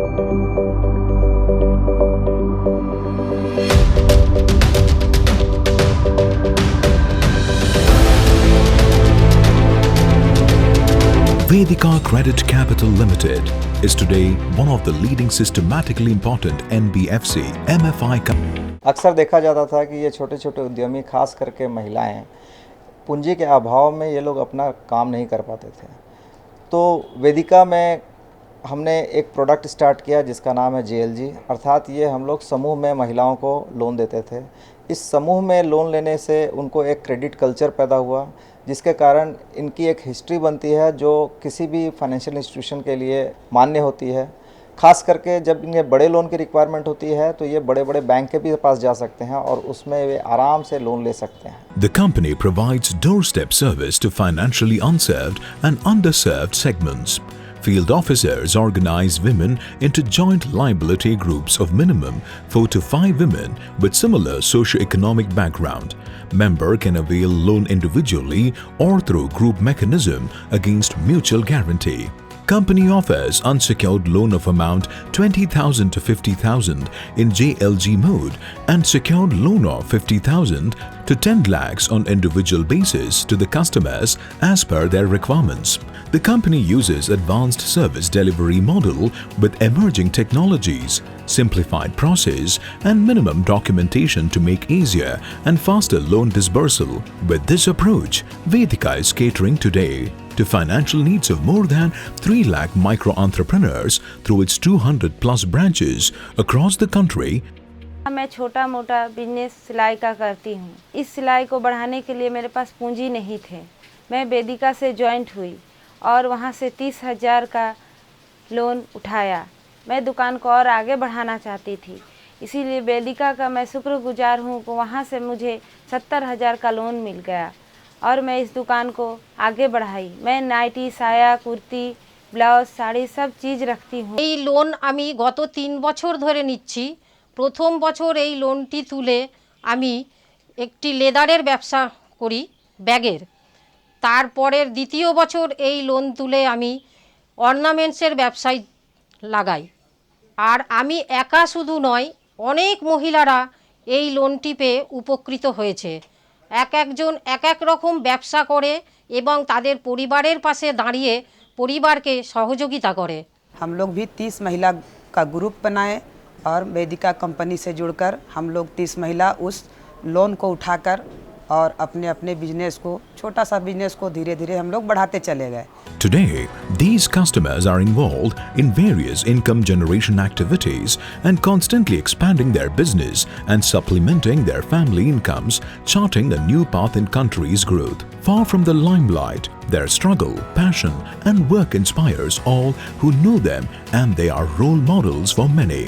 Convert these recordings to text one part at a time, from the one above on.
Vedika Credit Capital Limited is today one of the leading systematically important NBFC MFI companies. अक्सर देखा जाता था कि ये छोटे छोटे उद्यमी, खास करके महिलाएं, पूंजी के अभाव में ये लोग अपना काम नहीं कर पाते थे। तो वेदिका में हमने एक प्रोडक्ट स्टार्ट किया जिसका नाम है JLG, अर्थात ये हम लोग समूह में महिलाओं को लोन देते थे। इस समूह में लोन लेने से उनको एक क्रेडिट कल्चर पैदा हुआ, जिसके कारण इनकी एक हिस्ट्री बनती है जो किसी भी फाइनेंशियल इंस्टीट्यूशन के लिए मान्य होती है। खास करके जब इन्हें बड़े लोन की रिक्वायरमेंट होती है तो ये बड़े बड़े बैंक के भी पास जा सकते हैं और उसमें वे आराम से लोन ले सकते हैं। The company provides doorstep service to financially unserved and underserved segments. Field officers organize women into joint liability groups of minimum 4 to 5 women with similar socio-economic background. Member can avail loan individually or through group mechanism against mutual guarantee. Company offers unsecured loan of amount 20,000 to 50,000 in JLG mode and secured loan of 50,000 to 10 lakhs on individual basis to the customers as per their requirements. The company uses advanced service delivery model with emerging technologies, simplified process and minimum documentation to make easier and faster loan disbursal. With this approach, Vedika is catering today to financial needs of more than 3 lakh micro-entrepreneurs through its 200 plus branches across the country. मैं छोटा मोटा business सिलाई का करती हूँ। इस सिलाई को बढ़ाने के लिए मेरे पास पूंजी नहीं थे। मैं वेदिका से ज्वाइंट हुई और वहाँ से 30,000 का लोन उठाया। मैं दुकान को और आगे बढ़ाना चाहती थी, इसीलिए वेदिका का मैं शुक्रगुजार हूँ कि वहाँ से मुझे 70,000 का लोन मिल गया और मैं इस दुकान को आगे बढ़ाई। मैं नाइटी, साया, कुर्ती, ब्लाउज, शाड़ी सब चीज़ रखती हूँ। এই লোন আমি গত 3 বছর ধরে নিচ্ছি। প্রথম বছর এই লোনটি তুলে আমি একটি লেদারের ব্যবসা করি, ব্যাগের। তারপরের দ্বিতীয় বছর এই লোন তুলে আমি অর্নামেন্টসের ব্যবসায় লাগাই। আর আমি একা শুধু নয়, অনেক মহিলারা এই লোনটি পেয়ে উপকৃত হয়েছে। একজন এক এক রকম ব্যবসা করে এবং তাদের পরিবারের পাশে দাঁড়িয়ে পরিবারকে সহযোগিতা করে। हम लोग भी 30 महिला का ग्रुप बनाए और वेदिका कंपनी से जुड़कर हम लोग 30 महिला उस लोन को उठाकर और अपने अपने बिजनेस को, छोटा सा बिजनेस को धीरे धीरे हम लोग बढ़ाते चले गए। Today, these customers are involved in various income generation activities and constantly expanding their business and supplementing their family incomes, charting a new path in country's growth. Far from the limelight, their struggle, passion and work inspires all who know them, and they are role models for many.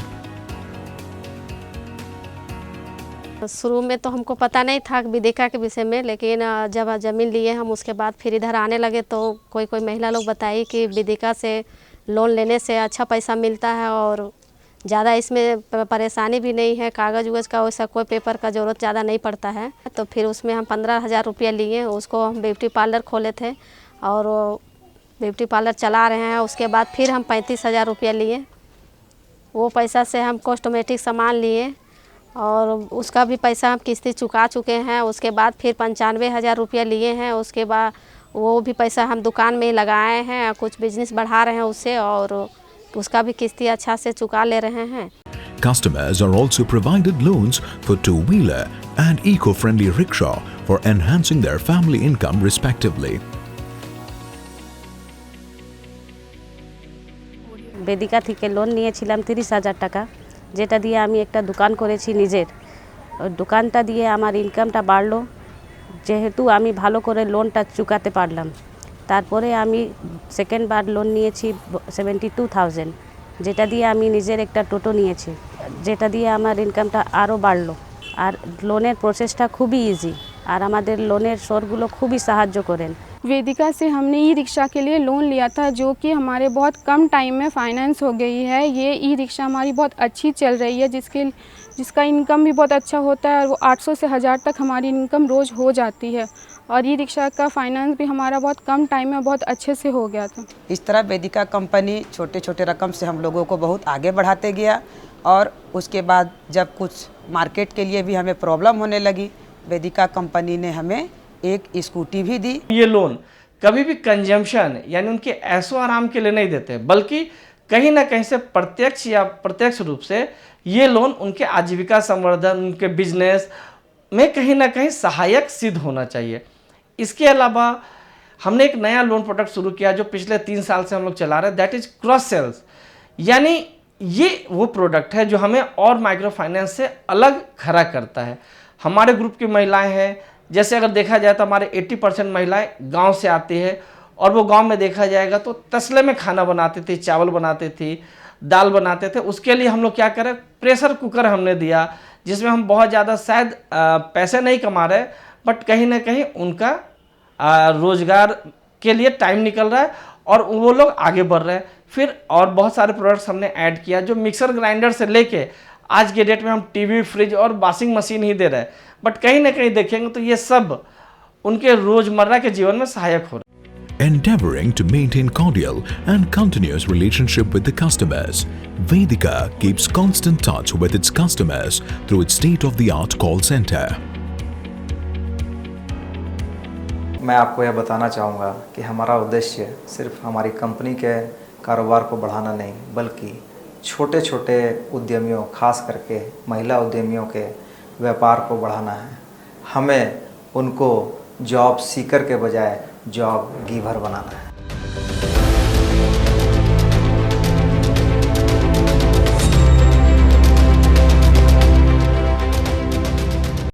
शुरू में तो हमको पता नहीं था वेदिका के विषय में, लेकिन जब ज़मीन लिए हम उसके बाद फिर इधर आने लगे तो कोई महिला लोग बताई कि वेदिका से लोन लेने से अच्छा पैसा मिलता है और ज़्यादा इसमें परेशानी भी नहीं है, कागज़ उगज का वैसा कोई पेपर का ज़रूरत ज़्यादा नहीं पड़ता है। तो फिर उसमें हम 15,000 रुपया लिए, उसको हम ब्यूटी पार्लर खोले थे और ब्यूटी पार्लर चला रहे हैं। उसके बाद फिर हम 35,000 रुपया लिए, वो पैसा से हम कॉस्मेटिक सामान लिए और उसका भी पैसा हम किस्ती चुका चुके हैं। उसके बाद फिर 95,000 रुपया लिए हैं, उसके बाद वो भी पैसा हम दुकान में ही लगाए हैं, कुछ बिजनेस बढ़ा रहे हैं उससे और उसका भी किस्ती अच्छा से चुका ले रहे हैं। Customers are also provided loans for two-wheeler and eco-friendly rickshaw for enhancing their family income respectively. वेदिका থেকে লোন নিয়েছিলাম 30,000 টাকা, যেটা দিয়ে আমি একটা দোকান করেছি নিজের। দোকানটা দিয়ে আমার ইনকামটা বাড়লো, যেহেতু আমি ভালো করে লোনটা চুকাতে পারলাম। তারপরে আমি সেকেন্ড বার লোন নিয়েছি 72,000, যেটা দিয়ে আমি নিজের একটা টোটো নিয়েছি, যেটা দিয়ে আমার ইনকামটা আরও বাড়লো। আর লোনের প্রসেসটা খুবই ইজি আর আমাদের লোনের সোর্সগুলো খুবই সাহায্য করেন। वेदिका से हमने ई रिक्शा के लिए लोन लिया था, जो कि हमारे बहुत कम टाइम में फाइनेंस हो गई है। ये ई रिक्शा हमारी बहुत अच्छी चल रही है, जिसका इनकम भी बहुत अच्छा होता है और वो 800 से 1000 तक हमारी इनकम रोज़ हो जाती है। और ई रिक्शा का फाइनेंस भी हमारा बहुत कम टाइम में बहुत अच्छे से हो गया था। इस तरह वेदिका कंपनी छोटे छोटे रकम से हम लोगों को बहुत आगे बढ़ाते गया और उसके बाद जब कुछ मार्केट के लिए भी हमें प्रॉब्लम होने लगी, वेदिका कंपनी ने हमें एक स्कूटी भी दी। ये लोन कभी भी कंजम्पशन यानी उनके ऐशो आराम के लिए नहीं देते, बल्कि कहीं ना कहीं से प्रत्यक्ष या प्रत्यक्ष रूप से ये लोन उनके आजीविका संवर्धन, उनके बिजनेस में कहीं ना कहीं सहायक सिद्ध होना चाहिए। इसके अलावा हमने एक नया लोन प्रोडक्ट शुरू किया जो पिछले 3 साल से हम लोग चला रहे हैं, दैट इज क्रॉस सेल्स। यानी ये वो प्रोडक्ट है जो हमें और माइक्रो फाइनेंस से अलग खड़ा करता है। हमारे ग्रुप की महिलाएं हैं, जैसे अगर देखा जाए तो हमारे 80% महिलाएं गांव से आती है और वो गांव में देखा जाएगा तो तसले में खाना बनाती थी, चावल बनाती थी, दाल बनाते थे। उसके लिए हम लोग क्या करें, प्रेशर कुकर हमने दिया, जिसमें हम बहुत ज़्यादा शायद पैसे नहीं कमा रहे, बट कहीं ना कहीं उनका रोजगार के लिए टाइम निकल रहा है और वो लोग आगे बढ़ रहे हैं। फिर और बहुत सारे प्रोडक्ट्स हमने ऐड किया, जो मिक्सर ग्राइंडर से लेके आज के डेट में हम टीवी, फ्रिज और वॉशिंग मशीन ही दे रहे हैं, बट कहीं ना कहीं देखेंगे तो ये सब उनके रोजमर्रा के जीवन में सहायक हो रहा है। Endeavoring to maintain cordial and continuous relationship with the customers, Vedika keeps constant touch with its customers through its state-of-the-art call center. मैं आपको यह बताना चाहूँगा कि हमारा उद्देश्य सिर्फ हमारी कंपनी के कारोबार को बढ़ाना नहीं, बल्कि छोटे छोटे उद्यमियों, खास करके महिला उद्यमियों के व्यापार को बढ़ाना है। हमें उनको जॉब सीकर के बजाय जॉब गिवर बनाना है।